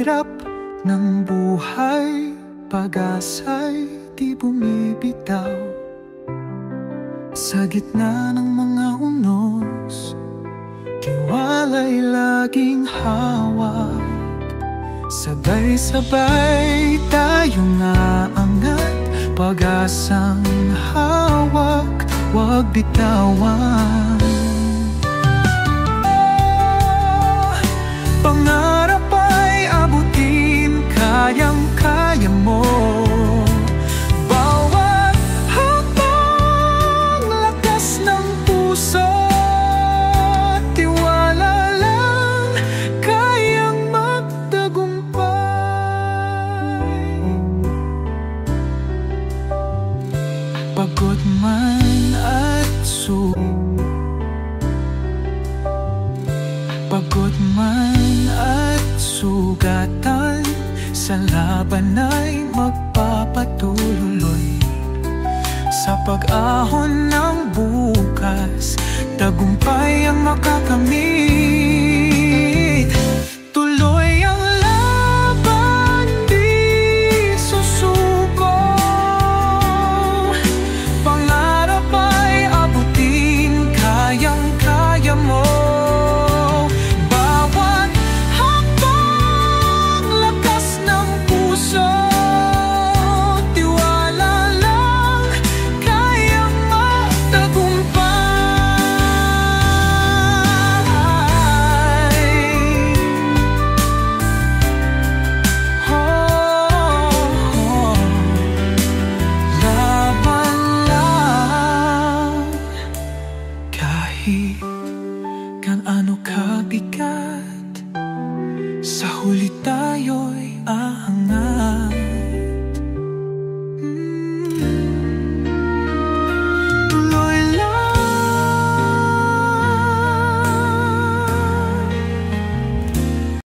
hirap ng buhay, pag-asa'y di bumibitaw. Sa gitna ng mga unos, tiwala'y laging hawak. Sabay-sabay tayong aangat, pag-asang hawak, huwag bitawan. Pangarap ay abutin, kayang-kaya mo. Bawat hakbang, lakas ng puso, tiwala lang, kayang magtagumpay. Pagod man at pagod man at sugatan, sa laban ay magpapatuloy. Sa pag-ahon ng bukas, tagumpay ang makakamit. Tuloy ang laban, di susuko. Pangarap ay abutin, kayang-kaya mo. Kung ano kabigat, sa huli tayo'y aangat.